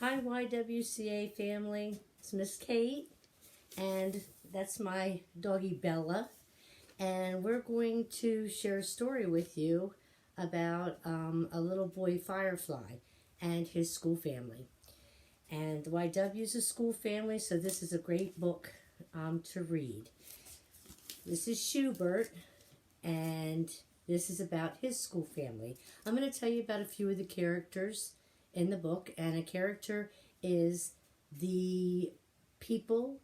Hi YWCA family, it's Miss Kate, and that's my doggie Bella, and we're going to share a story with you about a little boy Firefly and his school family. And the YW is a school family, so this is a great book to read. This is Schubert, and this is about his school family. I'm going to tell you about a few of the characters in the book, and a character is the people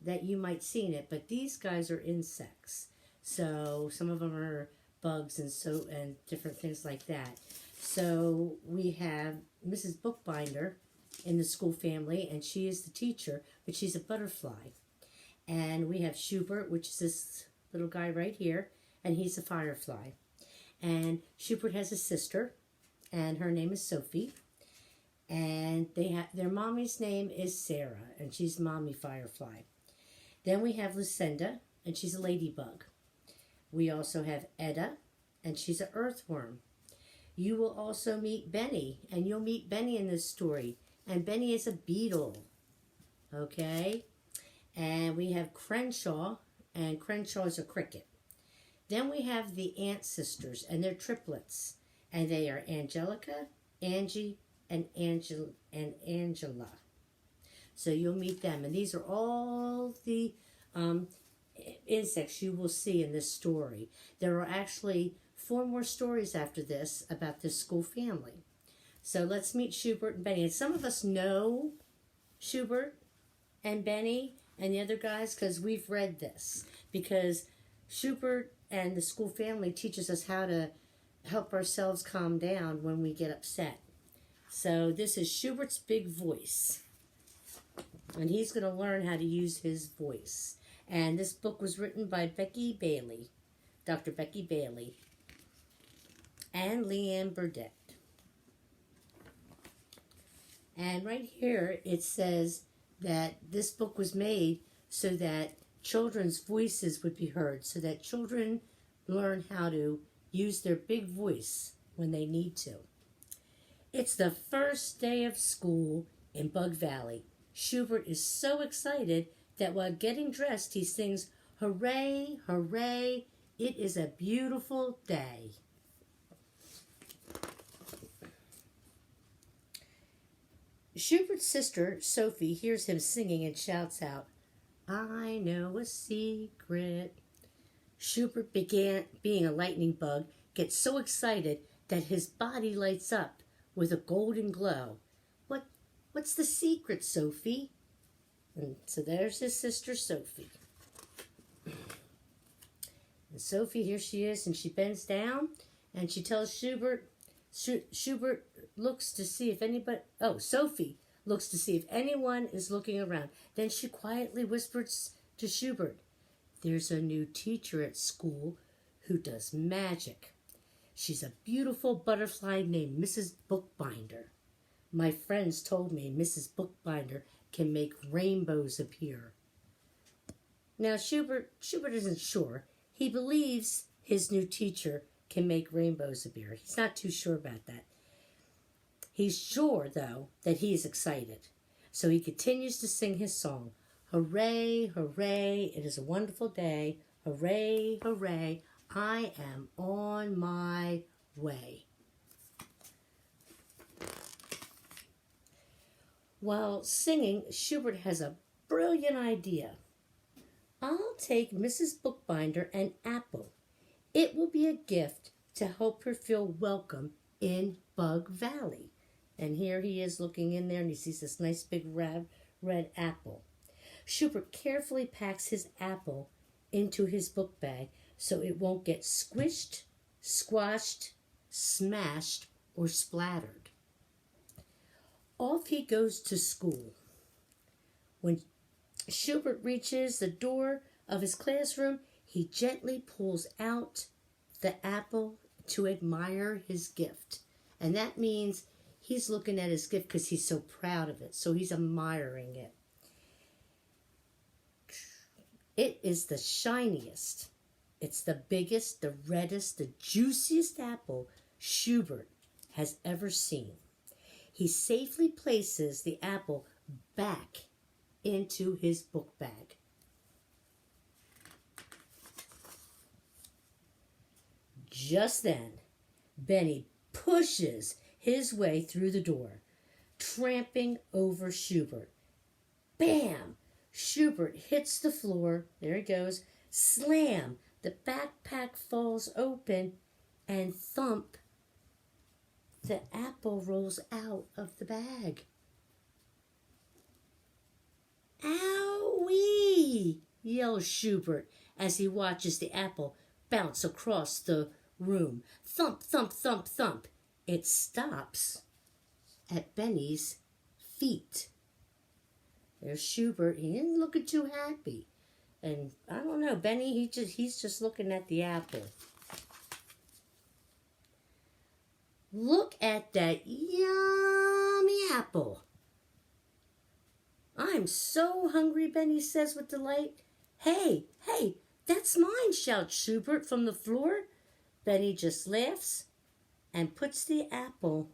that you might see in it, but these guys are insects. So some of them are bugs and different things like that. So we have Mrs. Bookbinder in the school family, and she is the teacher, but she's a butterfly. And we have Schubert, which is this little guy right here, and he's a firefly. And Schubert has a sister, and her name is Sophie. And their mommy's name is Sarah, and she's Mommy Firefly. Then we have Lucinda, and she's a ladybug. We also have Etta, and she's an earthworm. You will also meet Benny, and you'll meet Benny in this story. And Benny is a beetle, okay? And we have Crenshaw, and Crenshaw is a cricket. Then we have the Ant sisters, and they're triplets. And they are Angelica, Angie, and Angela. So you'll meet them. And these are all the insects you will see in this story. There are actually 4 more stories after this about this school family. So let's meet Schubert and Benny. And some of us know Schubert and Benny and the other guys because we've read this. Because Schubert and the school family teaches us how to help ourselves calm down when we get upset. So this is Schubert's big voice. And he's going to learn how to use his voice. And this book was written by Becky Bailey, Dr. Becky Bailey, and Leanne Burdett. And right here it says that this book was made so that children's voices would be heard, so that children learn how to use their big voice when they need to. It's the first day of school in Bug Valley. Schubert is so excited that while getting dressed, he sings, "Hooray, hooray, it is a beautiful day." Schubert's sister, Sophie, hears him singing and shouts out, "I know a secret." Schubert, being a lightning bug, gets so excited that his body lights up with a golden glow. What's the secret, Sophie? And so there's his sister, Sophie. And Sophie, here she is, and she bends down, and she tells Schubert, Schubert looks to see if Sophie looks to see if anyone is looking around. Then she quietly whispers to Schubert, "There's a new teacher at school who does magic. She's a beautiful butterfly named Mrs. Bookbinder. My friends told me Mrs. Bookbinder can make rainbows appear." Now, Schubert isn't sure. He believes his new teacher can make rainbows appear. He's not too sure about that. He's sure, though, that he is excited. So he continues to sing his song. "Hooray, hooray, it is a wonderful day. Hooray, hooray, I am on my way." While singing, Schubert has a brilliant idea. "I'll take Mrs. Bookbinder an apple. It will be a gift to help her feel welcome in Bug Valley." And here he is looking in there, and he sees this nice big red apple. Schubert carefully packs his apple into his book bag so it won't get squished, squashed, smashed, or splattered. Off he goes to school. When Schubert reaches the door of his classroom, he gently pulls out the apple to admire his gift. And that means he's looking at his gift because he's so proud of it. So he's admiring it. It is the shiniest. It's the biggest, the reddest, the juiciest apple Schubert has ever seen. he safely places the apple back into his book bag. Just then, Benny pushes his way through the door, tramping over Schubert. Bam! Schubert hits the floor. There he goes. Slam! The backpack falls open, and thump! The apple rolls out of the bag. Owie! Yells Schubert as he watches the apple bounce across the room. Thump, thump, thump, thump. It stops at Benny's feet. There's Schubert. He isn't looking too happy. And I don't know, Benny, he's just looking at the apple. Look at that yummy apple. I'm so hungry, Benny says with delight. Hey, that's mine, shouts Schubert from the floor. Benny just laughs and puts the apple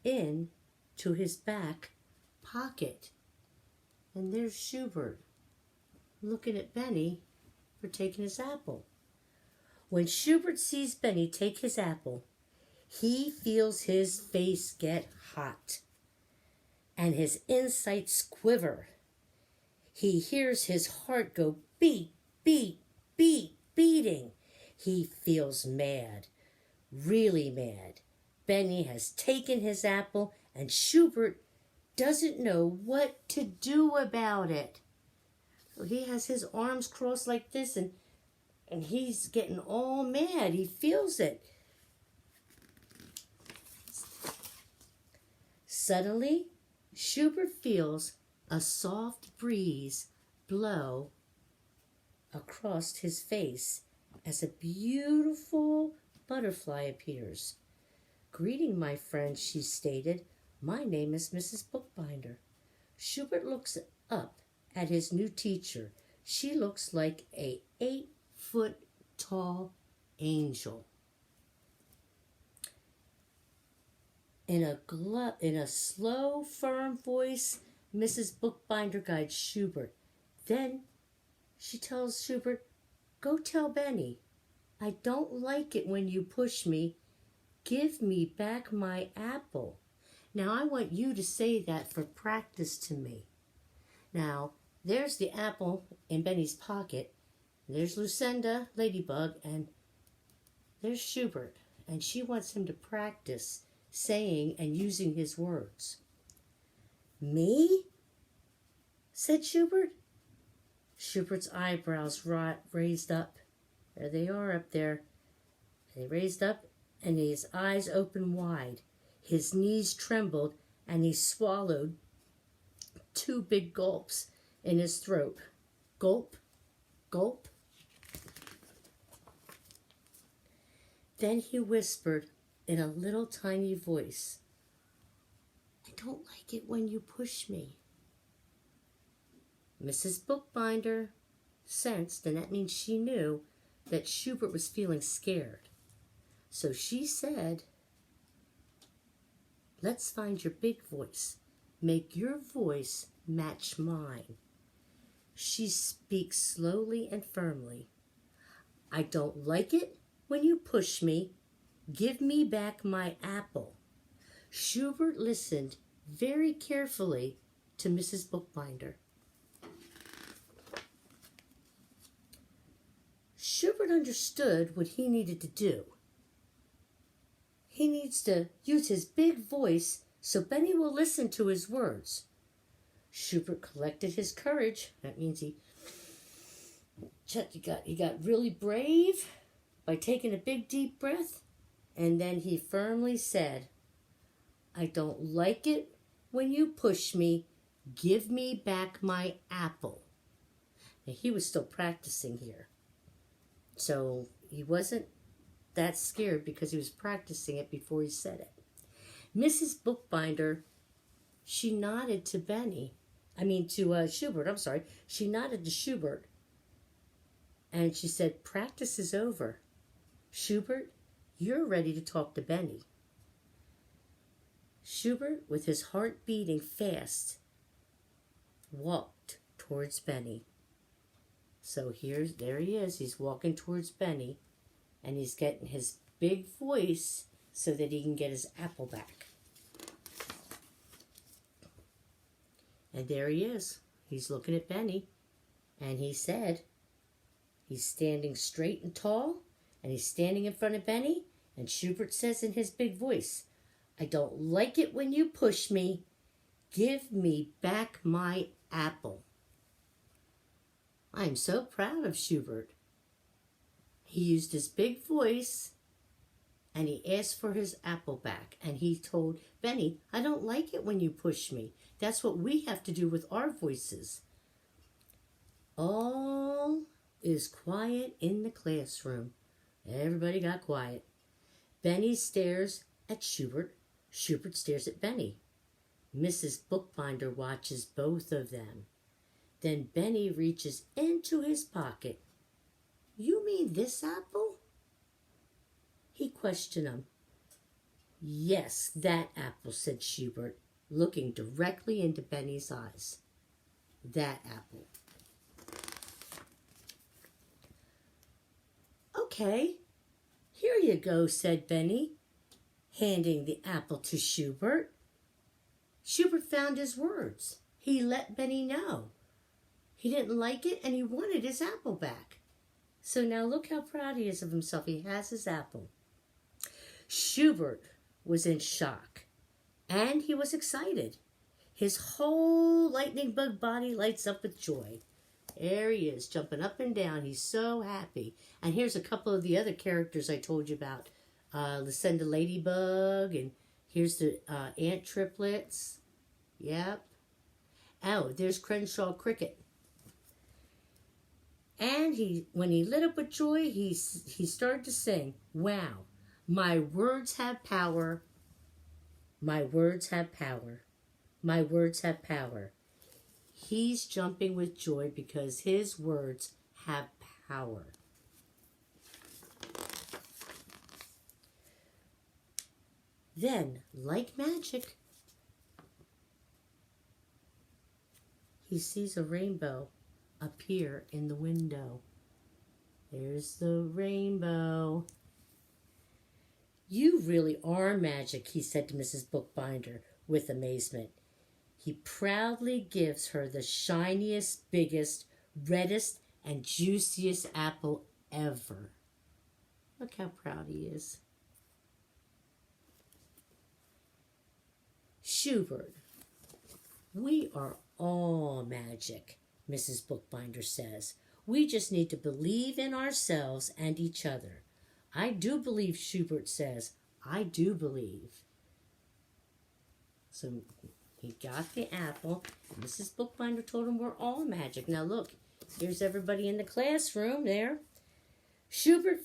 in to his back pocket. And there's Schubert looking at Benny for taking his apple. When Schubert sees Benny take his apple, he feels his face get hot and his insides quiver. He hears his heart go beat, beat, beat, beating. He feels mad, really mad. Benny has taken his apple and Schubert doesn't know what to do about it. He has his arms crossed like this and he's getting all mad. He feels it. Suddenly, Schubert feels a soft breeze blow across his face as a beautiful butterfly appears. "Greeting, my friend," she stated. "My name is Mrs. Bookbinder." Schubert looks up at his new teacher. She looks like a 8-foot-tall angel. In a slow, firm voice, Mrs. Bookbinder guides Schubert. Then she tells Schubert, "Go tell Benny, I don't like it when you push me. Give me back my apple." Now I want you to say that for practice to me. Now, there's the apple in Benny's pocket. There's Lucinda, Ladybug, and there's Schubert. And she wants him to practice saying and using his words. "Me?" said Schubert. Schubert's eyebrows raised up. There they are up there. They raised up and his eyes opened wide. His knees trembled and he swallowed 2 big gulps in his throat. Gulp, gulp. Then he whispered in a little tiny voice, "I don't like it when you push me." Mrs. Bookbinder sensed, and that means she knew, that Schubert was feeling scared. So she said, "Let's find your big voice. Make your voice match mine." She speaks slowly and firmly. "I don't like it when you push me. Give me back my apple." Schubert listened very carefully to Mrs. Bookbinder. Schubert understood what he needed to do. He needs to use his big voice so Benny will listen to his words. Schubert collected his courage. That means he got really brave by taking a big deep breath. And then he firmly said, "I don't like it when you push me. Give me back my apple." Now, he was still practicing here. So he wasn't that scared because he was practicing it before he said it. Mrs. Bookbinder, she nodded to Schubert, I'm sorry. She nodded to Schubert and she said, "Practice is over. Schubert, you're ready to talk to Benny." Schubert, with his heart beating fast, walked towards Benny. So there he is. He's walking towards Benny, and he's getting his big voice so that he can get his apple back. And there he is. He's looking at Benny, and he said, he's standing straight and tall, and he's standing in front of Benny, and Schubert says in his big voice, "I don't like it when you push me. Give me back my apple." I'm so proud of Schubert. He used his big voice, and he asked for his apple back. And he told Benny, "I don't like it when you push me." That's what we have to do with our voices. All is quiet in the classroom. Everybody got quiet. Benny stares at Schubert. Schubert stares at Benny. Mrs. Bookbinder watches both of them. Then Benny reaches into his pocket. "You mean this apple?" He questioned him. "Yes, that apple," said Schubert, looking directly into Benny's eyes. "That apple." "Okay, here you go," said Benny, handing the apple to Schubert. Schubert found his words. He let Benny know he didn't like it and he wanted his apple back. So now look how proud he is of himself. He has his apple. Schubert was in shock and he was excited. His whole lightning bug body lights up with joy. There he is, jumping up and down. He's so happy. And here's a couple of the other characters I told you about. Lucinda Ladybug, and here's the ant triplets. Yep. Oh, there's Crenshaw Cricket. And when he lit up with joy, he started to sing, "Wow, my words have power. My words have power. My words have power." He's jumping with joy because his words have power. Then, like magic, he sees a rainbow appear in the window. There's the rainbow. "You really are magic," he said to Mrs. Bookbinder with amazement. He proudly gives her the shiniest, biggest, reddest, and juiciest apple ever. Look how proud he is. Schubert, "We are all magic," Mrs. Bookbinder says. "We just need to believe in ourselves and each other." "I do believe," Schubert says. "I do believe." So he got the apple. Mrs. Bookbinder told him we're all magic. Now look, here's everybody in the classroom there. Schubert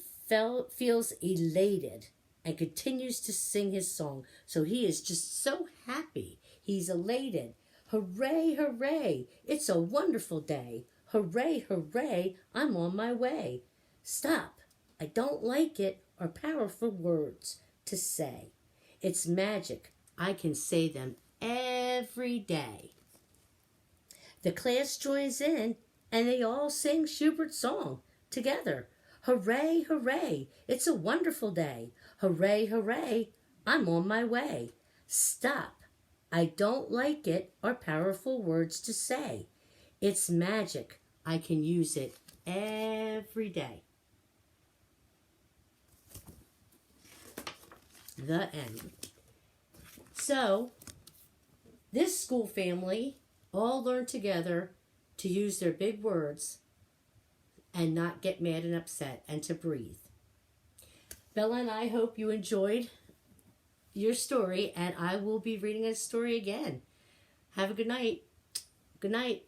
feels elated and continues to sing his song. So he is just so happy. He's elated. "Hooray, hooray, it's a wonderful day. Hooray, hooray, I'm on my way. Stop, I don't like it," are powerful words to say. It's magic. I can say them every day. The class joins in and they all sing Schubert's song together. "Hooray, hooray, it's a wonderful day. Hooray, hooray, I'm on my way. Stop, I don't like it," are powerful words to say. It's magic. I can use it every day. The end. So, this school family all learned together to use their big words and not get mad and upset and to breathe. Bella and I hope you enjoyed your story, and I will be reading a story again. Have a good night. Good night.